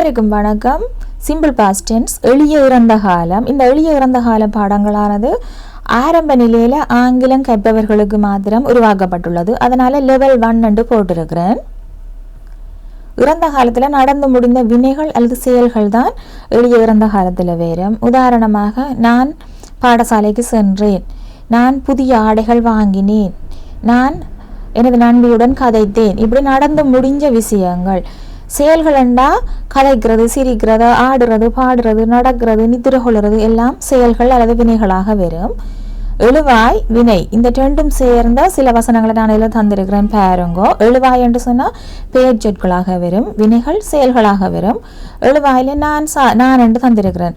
அனைவருக்கும் வணக்கம். Simple past tense எளிய இறந்த காலம். இந்த எளிய இறந்த கால பாடங்களானது ஆரம்ப நிலையில் ஆங்கிலம் கற்பவர்களுக்கு மாத்திரம் உருவாக்கப்பட்டுள்ளது. அதனால் லெவல் 1 என்று போட்டிருக்கிறேன். இறந்த காலத்தில் நடந்து முடிந்த வினைகள் அல்லது செயல்கள் தான் எளிய இறந்த காலத்தில் வரும். உதாரணமாக, நான் பாடசாலைக்கு சென்றேன், நான் புதிய ஆடைகள் வாங்கினேன், நான் எனது நண்பியுடன் கதைத்தேன். இப்படி நடந்து முடிஞ்ச விஷயங்கள். செயல்கள் என்றால் கதைக்கிறது, சிரிக்கிறது, ஆடுறது, பாடுறது, நடக்கிறது, நித்திர கொள்வது எல்லாம் செயல்கள் அல்லது வினைகளாக வரும். எழுவாய், வினை, இந்த ரெண்டும் சேர்ந்த சில வசனங்களை நான் இதில் தந்திருக்கிறேன் பாருங்கோ. எழுவாய் என்று சொன்னால் பெயர் சொற்களாக வரும், வினைகள் செயல்களாக வரும். எழுவாயில் நான் என்று தந்திருக்கிறேன்.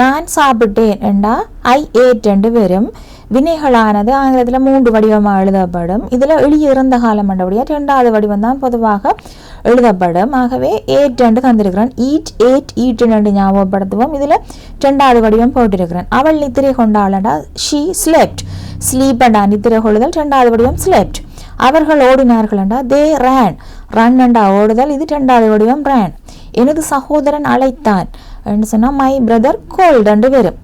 நான் சாப்பிட்டேன் என்றா ஐ ஏட் என்று வரும். வினைகளானது ஆங்கிலத்தில் 3 வடிவமாக எழுதப்படும். இதில் எளிய இறந்த காலம் என்றபடியாக 2வது வடிவம் தான் பொதுவாக எழுதப்படும். ஆகவே ஏட் என்று தந்திருக்கிறேன். ஈட், ஏட், ஈட்டு என்று ஞாபகப்படுத்துவோம். இதில் 2வது வடிவம் போட்டிருக்கிறேன். அவள் நித்திரை கொண்டாளண்டா ஷீ ஸ்லெப்ட். ஸ்லீப் அண்டா நித்திரை கொள்ளுதல், 2வது வடிவம் ஸ்லெப்ட். அவர்கள் ஓடினார்கள் என்றா தே ரேன். ரன் அண்டா ஓடுதல், இது 2வது வடிவம் ரேன். எனது சகோதரன் அழைத்தான் என்று சொன்னால் மை பிரதர் கோல்ட் என்று வரும்.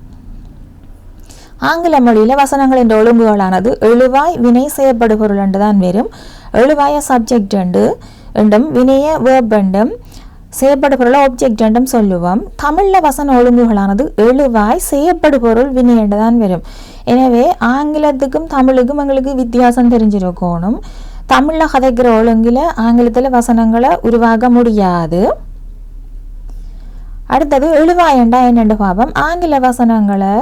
ஆங்கில மொழியில் வசனங்கள் என்ற ஒழுங்குகளானது எழுவாய், வினை, செய்யப்படு பொருள் என்று தான் வரும். எழுவாய சப்ஜெக்ட் என்றும் வினைய வேர்ப் என்றும் செய்யப்படு பொருளை ஆப்ஜெக்ட் என்றும் சொல்லுவோம். தமிழில் வசன ஒழுங்குகளானது எழுவாய், செய்யப்படு பொருள், வினை என்று தான் வரும். எனவே ஆங்கிலத்துக்கும் தமிழுக்கும் எங்களுக்கு வித்தியாசம் தெரிஞ்சிருக்கணும். தமிழில் கதைக்கிற ஒழுங்கில் ஆங்கிலத்தில் வசனங்களை உருவாக்க முடியாது. அடுத்தது எழுவாய் என்றா என்னென்று பார்ப்போம். ஆங்கில வசனங்களை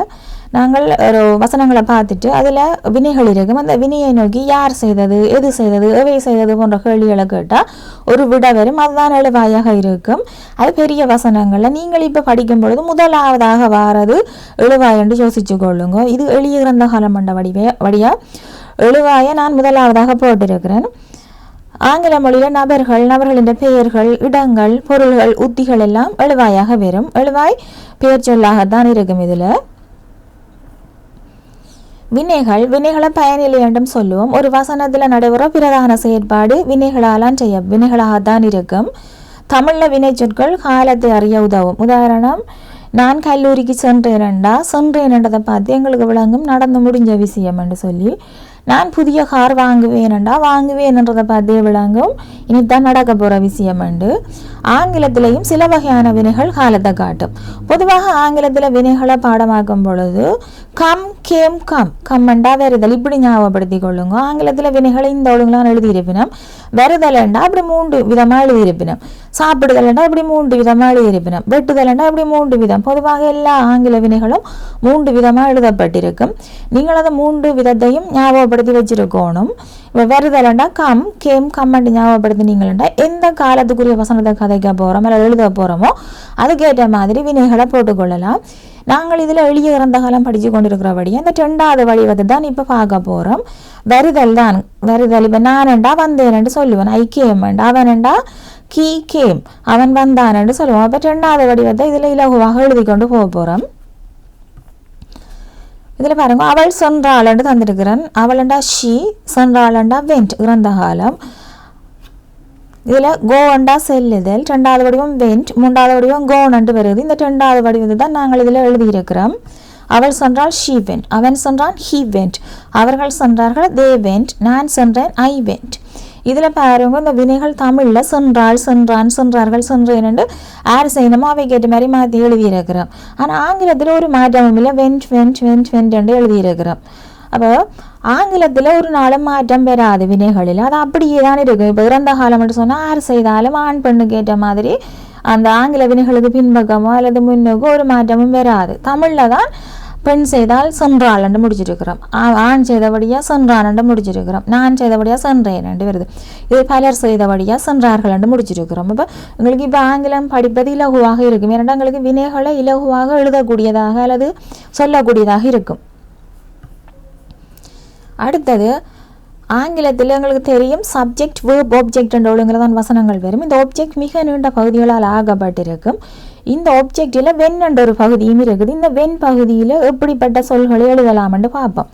நாங்கள் ஒரு வசனங்களை பார்த்துட்டு அதில் வினைகள் இருக்கும். அந்த வினையை நோக்கி யார் செய்தது, எது செய்தது, எவை செய்தது போன்ற கேள்விகளை கேட்டால் ஒரு விட வரும். அதுதான் எழுவாயாக இருக்கும். அது பெரிய வசனங்களில் நீங்கள் இப்போ படிக்கும் பொழுது முதலாவதாக வாரது எழுவாய் என்று யோசிச்சு கொள்ளுங்க. இது எளிய இறந்த காலம் என்ற வழியாக எழுவாயை நான் முதலாவதாக போட்டிருக்கிறேன். ஆங்கில மொழியில் நபர்களின் பெயர்கள், இடங்கள், பொருள்கள், உத்திகள் எல்லாம் எழுவாயாக வரும். எழுவாய் பெயர் சொல்லாகத்தான் இருக்கும். இதில் வினைகளை பயனில்லை என்றும் சொல்லுவோம். ஒரு வசனத்தில் நடைபெற பிரதான செயற்பாடு வினைகளாகத்தான் இருக்கும். தமிழில் வினை சொற்கள் காலத்தை அறிய உதவும். உதாரணம், நான் கல்லூரிக்கு சென்றேன் என்றதை பார்த்து எங்களுக்கு விளங்கும் நடந்து முடிஞ்ச விஷயம் என்று சொல்லி. நான் புதிய கார் வாங்குவேன் என்றதை பார்த்தே விளங்கும் இனித்தான் நடக்க போகிற விஷயம் என்று. ஆங்கிலத்திலையும் சில வகையான வினைகள் காலத்தை காட்டும். பொதுவாக ஆங்கிலத்தில் வினைகளை பாடமாக்கும் பொழுது கம், கேம், கம் என்றா வருதல், இப்படி ஞாபகப்படுத்தி கொள்ளுங்க. ஆங்கிலத்தில் வினைகளை இந்த ஒழுங்குலாம் எழுதியிருப்பினோம். வருதல் என்றா அப்படி 3 விதமாக எழுதியிருப்பினோம். சாப்பிடுதல் என்றா இப்படி 3 விதமாக எழுதியிருப்பினோம். வெட்டுதல் என்றா இப்படி 3 விதம். பொதுவாக எல்லா ஆங்கில வினைகளும் 3 விதமாக எழுதப்பட்டிருக்கும். நீங்கள் அதை 3 விதத்தையும் ஞாபகப்படுத்தி வச்சிருக்கணும். இப்போ வருதலண்டா கம், கேம், கம்மண்டு ஞாபகப்படுத்தினீங்களா எந்த காலத்துக்குரிய வசனத்தை கதைக்க போகிறோம் அல்லது எழுத போகிறோமோ அதுக்கேற்ற மாதிரி வினைகளை போட்டுக்கொள்ளலாம். நாங்கள் இதில் எளிய இறந்த காலம் படித்து கொண்டிருக்கிறபடியே இந்த 2வது வடிவத்தை தான் இப்போ பார்க்க போகிறோம். வருதல் தான். வருதல் இப்போ நானண்டா வந்தேன் சொல்லுவேன். ஐ கேம் என்றா அவனண்டா கீ கேம், அவன் வந்தான் என்று சொல்லுவோம். அப்போ 2வது வடிவத்தை இதில் இலகுவாக எழுதி கொண்டு போக போகிறோம். இதில் பாருங்க, அவள் சென்றாள் என்று தந்திருக்கிறேன். அவளண்டா ஷீ, சென்றாளண்டா வெண்ட், இறந்த காலம். இதில் கோண்டா செல்லுதல், 2வது வடிவம் வெண்ட், 3வது வடிவம் கோன் என்று வருது. இந்த 2வது வடிவத்தை தான் நாங்கள் இதில் எழுதியிருக்கிறோம். அவள் சென்றால் ஷீ வெண்ட், அவன் சென்றான் ஹீ வெண்ட், அவர்கள் சென்றார்கள் தே வெண்ட், நான் சென்றேன் ஐ வெண்ட். இதில் பாருங்க, இந்த வினைகள் தமிழில் சென்றாள், சென்றான், சென்றார்கள், சென்றேன் என்று யார் செய்யணுமோ அவை கேட்ட மாதிரி மாற்றி எழுதியிருக்கிறோம். ஆனால் ஆங்கிலத்தில் ஒரு மாற்றமும் இல்லை. வெண்ட் வெண்ட் வெண்ட் வெண்ட் என்று எழுதியிருக்கிறோம். அப்போ ஆங்கிலத்தில் ஒரு நாளும் மாற்றம் பெறாது வினைகளில். அது அப்படியே தான் இருக்கும். இப்போ இறந்த காலம் என்று சொன்னால் யார் செய்தாலும் ஆண் பெண்ணு கேட்ட மாதிரி அந்த ஆங்கில வினைகளுக்கு பின்பக்கமோ அல்லது முன்னோக்கோ ஒரு மாற்றமும் வராது. தமிழில் தான் பெண் செய்தால் சென்றாள் என்று முடிச்சிருக்கிறோம். ஆண் செய்தபடியாக சென்றான் என்று முடிச்சிருக்கிறோம். நான் செய்தபடியாக சென்றேன் என்று வருது. இது பலர் செய்தபடியாக சென்றார்கள் என்று முடிச்சிருக்கிறோம். இப்போ எங்களுக்கு இப்போ ஆங்கிலம் படிப்பது இலகுவாக இருக்கும். ஏன்னா எங்களுக்கு வினைகளை இலகுவாக எழுதக்கூடியதாக அல்லது சொல்லக்கூடியதாக இருக்கும். அடுத்தது, ஆங்கிலத்தில் எங்களுக்கு தெரியும் சப்ஜெக்ட், வேர்ப், ஆப்ஜெக்ட் என்ற ஒழுங்குதான் வசனங்கள் வரும். இந்த ஆப்ஜெக்ட் மிக நீண்ட பகுதிகளால் ஆகப்பட்டிருக்கும். இந்த ஆப்ஜெக்டில் வென் என்ற ஒரு பகுதியும் இருக்குது. இந்த வென் பகுதியில் எப்படிப்பட்ட சொல்களை எழுதலாம் என்று பார்ப்போம்.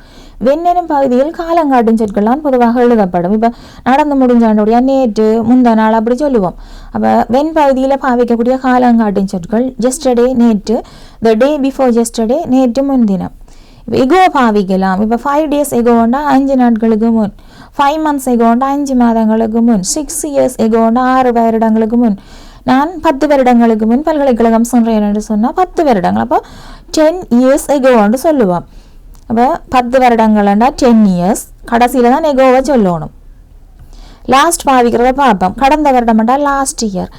வெண்ணெனும் பகுதியில் காலங்காட்டும் சொற்கள்லாம் பொதுவாக எழுதப்படும். இப்போ நடந்து முடிஞ்சாண்டுடைய நேற்று, முந்தா நாள் அப்படி சொல்லுவோம். அப்போ வெண் பகுதியில் பாவிக்கக்கூடிய காலங்காட்டும் சொற்கள் ஜெஸ்டர்டே நேற்று, த டே பிஃபோர் ஜெஸ்டர்டே நேற்று முன்தினம். இப்போ எகோ பாவிக்கலாம். இப்போ 5 days எகோண்டா 5 நாட்களுக்கு முன், 5 months எகோண்டா 5 மாதங்களுக்கு முன், 6 years எகோண்டா 6 வருடங்களுக்கு முன், நான் 10 வருடங்களுக்கு முன் பல்கலைக்கழகம் சென்றேன் என்று சொன்னால் 10 வருடங்கள். அப்போ 10 years எகோன்னு சொல்லுவோம். அப்போ 10 வருடங்கள்ண்டா 10 years, கடைசியில் தான் எகோவை சொல்லணும். லாஸ்ட் பாவிக்கிறத பார்ப்போம். கடந்த வருடம்ண்டா லாஸ்ட் இயர்,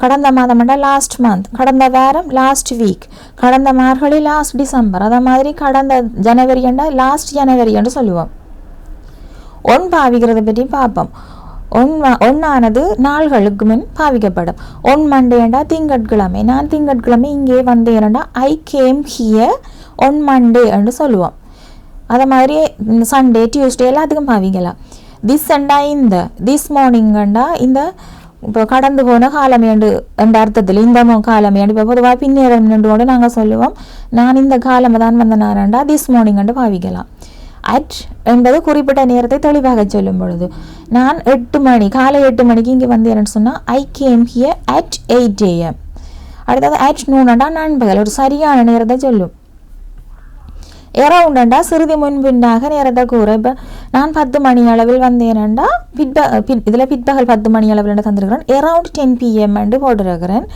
கடந்த மாதம்ண்டா லாஸ்ட் மந்த், கடந்த வாரம் லாஸ்ட் வீக், கடந்த மார்கழி லாஸ்ட் டிசம்பர், அதை மாதிரி கடந்த ஜனவரிண்டா லாஸ்ட் ஜனவரி என்று சொல்லுவோம். ஒன் பாவிக்கிறத பற்றி பார்ப்போம். ஒன்னானது நாள்களுக்கு முன் பாவிக்கப்படும். ஒன் மண்டேண்டா திங்கட்கிழமை, நான் திங்கட்கிழமை இங்கே வந்தேன்டா I came here on Monday என்று சொல்லுவோம். அதை மாதிரி சண்டே டியூஸ்டே எல்லாத்துக்கும் பாவிக்கலாம். திஸ் அண்டா இந்த, திஸ் மார்னிங்கண்டா இந்த இப்போ கடந்து போன காலமேண்டு என்ற அர்த்தத்தில் இந்த காலமேண்டு. இப்போ பொதுவாக பின்னேறம் கூட நாங்கள் சொல்லுவோம். நான் இந்த காலமை தான் வந்த நேரண்டா திஸ் மார்னிங் என்று பாவிக்கலாம். அட் என்பது குறிப்பிட்ட நேரத்தை தெளிவாக சொல்லும் பொழுது, நான் 8 மணி, காலை 8 மணிக்கு இங்கே வந்தேன்னு சொன்னால் ஐ கேம் ஹியர் அட் 8 AM. அடுத்தது அட் நூனண்டா நண்பகல், ஒரு சரியான நேரத்தை சொல்லும். அரவுண்டா சிறிது முன்பின்னாக நேரத்தை கூற. இப்போ நான் 10 மணி அளவில் வந்தேனண்டா இதில் பிற்பகல் 10 மணி அளவில் தந்துருக்கிறேன். அரவுண்ட் 10 PM என்று போட்டிருக்கிறேன்.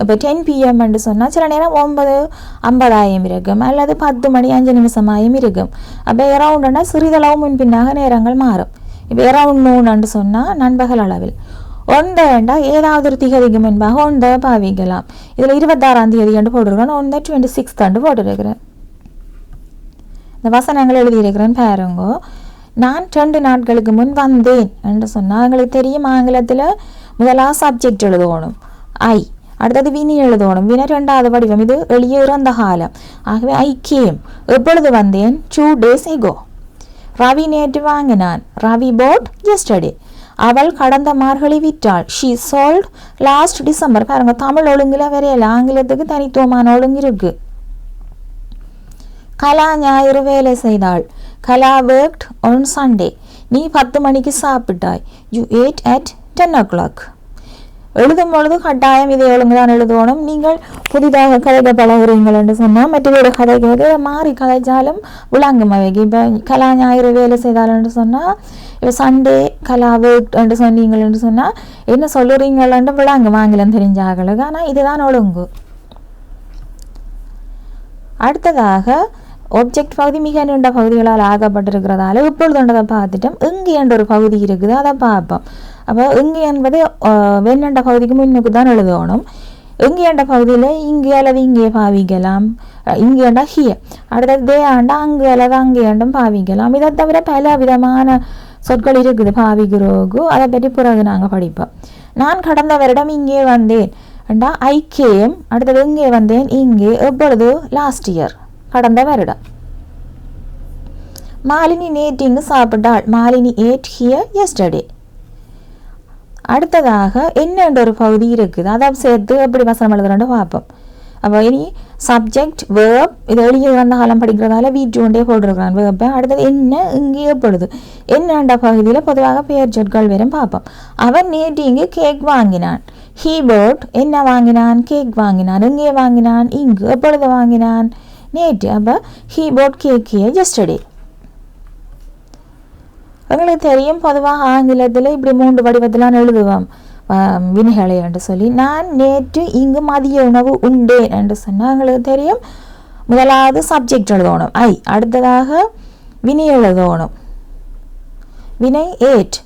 இப்போ 10 PM என்று சொன்னால் சில நேரம் 9:50 இருக்கும், அல்லது 10 மணி 5 நிமிஷமாயும் இருக்கும். அப்போ அரவுண்டா சிறிதளவு முன்பின்னாக நேரங்கள் மாறும். இப்போ அரவுண்ட் நூன்னு சொன்னால் நண்பகல் அளவில். ஒன்றா ஏதாவது ஒரு திகதிக்கு முன்பாக ஒன்றை பாவிக்கலாம். இதில் 26ஆம் தேதி என்று போட்டிருக்கிறேன், 26 போட்டிருக்கிறேன். இந்த வசனங்கள் எழுதியிருக்கிறேன் பாருங்கோ. நான் 2 நாட்களுக்கு முன் வந்தேன் என்று சொன்னால் எங்களுக்கு தெரியும், ஆங்கிலத்தில் முதலாக சப்ஜெக்ட் எழுதணும் ஐ, அடுத்தது வினி எழுதணும். வினை 2வது வடிவம். இது எளிய இறந்த காலம். ஆகவே ஐ கேம், எப்பொழுது வந்தேன், 2 days ago. ரவி நேற்று வாங்கினான், ரவி bought yesterday. அவள் கடந்த மார்கழி விற்றாள், she sold last December. பாருங்க, தமிழ் ஒழுங்குல வரையில, ஆங்கிலத்துக்கு தனித்துவமான ஒழுங்கு இருக்கு. கலா ஞாயிறு வேலை செய்தாள், கலா worked on Sunday. நீ 10 மணிக்கு சாப்பிட்டாய், you ate at 10 o'clock. எழுதும் பொழுது கட்டாயம் இதை ஒழுங்குதான் எழுதணும். நீங்கள் புதிதாக கதைக்க பழகுறீங்கள் என்று சொன்னால் மற்றொரு கதைக்கு மாறி கதைச்சாலும் விளங்கும் அவைக்கு. இப்போ கலா ஞாயிறு வேலை செய்தாள் என்று சொன்னால், இப்போ சண்டே கலா worked என்று சொன்னீங்கள் என்று சொன்னால் என்ன சொல்லுறீங்கள் என்று விளங்கும் ஆங்கிலம் தெரிஞ்சாங்களுக்கு. ஆனால் இதுதான் ஒழுங்கு. அடுத்ததாக ஒப்ஜெக்ட் பகுதி மிக நீண்ட பகுதிகளால் ஆகப்பட்டிருக்கிறதால இப்பொழுதுன்றதை பார்த்துட்டோம். இங்கு என்ற ஒரு பகுதி இருக்குது, அதை பார்ப்போம். அப்போ இங்கு என்பது வெண்ணெண்ட பகுதிக்கு முன்னுக்கு தான் எழுதணும். இங்கு என்ற பகுதியில் இங்கு அல்லது இங்கே பாவிக்கலாம், இங்கு ஏண்டா ஹிய. அடுத்தது தே ஆண்டா அங்கு அல்லது அங்கே ஏண்டும் பாவிக்கலாம். இதை தவிர பல விதமான சொற்கள் இருக்குது பாவிக்கிறோக்கு, அதை பற்றி பிறகு நாங்கள் படிப்போம். நான் கடந்த வருடம் இங்கே வந்தேன் அண்டா ஐ கேம், அடுத்தது இங்கே வந்தேன் இங்கே, எப்பொழுது, லாஸ்ட் இயர், கடந்த வருடம். மாலினி நேற்று இங்கு சாப்பிட்டாள், மாலினி ate here yesterday. அடுத்ததாக என்னென்ற ஒரு பகுதி இருக்குது, அதை சேர்த்து எப்படி வசனம் எழுதுறேன்னு பார்ப்போம். அப்போ இனி சப்ஜெக்ட் வேர்ப், இது எளிய இறந்த காலம் படிக்கிறதால வீட்டு ஒன்றே போட்டிருக்கிறான் வேர்ப்பை. அடுத்தது என்ன, இங்கே எப்பொழுது, என்னென்ற பகுதியில் பொதுவாக பெயர் சொற்கள் வரும் பார்ப்போம். அவன் நேற்று இங்கு கேக் வாங்கினான், he bought, என்ன வாங்கினான், கேக் வாங்கினான். இங்கே வாங்கினான், இங்கு, எப்பொழுது வாங்கினான், நேற்று. அப்போ he bought cake here yesterday. உங்களுக்கு தெரியும், பொதுவாக ஆங்கிலத்தில் இப்படி 3 வடிவத்திலாம் எழுதுவோம் வினைகளை என்று சொல்லி. நான் நேற்று இங்கு மதிய உணவு உண்டேன் என்று சொன்னால் உங்களுக்கு தெரியும், முதலாவது சப்ஜெக்ட் எழுதணும் ஐ, அடுத்ததாக வினை எழுதணும். வினை ஏட்,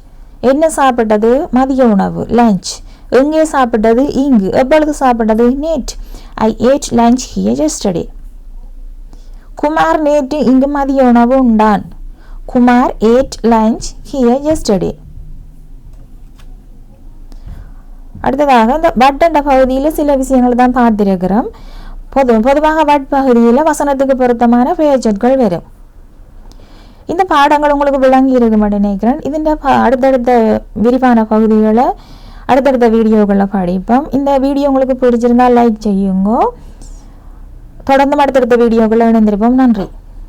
என்ன சாப்பிட்டது, மதிய உணவு லஞ்ச். எங்கே சாப்பிட்டது, இங்கு. எப்பொழுது சாப்பிட்டது, நேற்று. I ate lunch here yesterday. Kumar நேற்று இங்கு மதிய உணவு உண்டான், Kumar ate lunch here yesterday. அடுத்ததாக இந்த பட் என்ற பகுதியில் சில விஷயங்கள் தான் பார்த்திருக்கிறோம். பொதுவாக பட் பகுதியில் வசனத்துக்கு பொருத்தமான பெயர் சொற்கள் வரும். இந்த பாடங்கள் உங்களுக்கு விளங்கி இருக்கும் நினைக்கிறேன். இதன் அடுத்தடுத்த விரிவான பகுதிகளை அடுத்தடுத்த வீடியோக்களில் படிப்போம். இந்த வீடியோ உங்களுக்கு பிடிச்சிருந்தால் லைக் செய்யுங்க. தொடர்ந்து அடுத்தடுத்த வீடியோக்களில் இணைந்திருப்போம். நன்றி.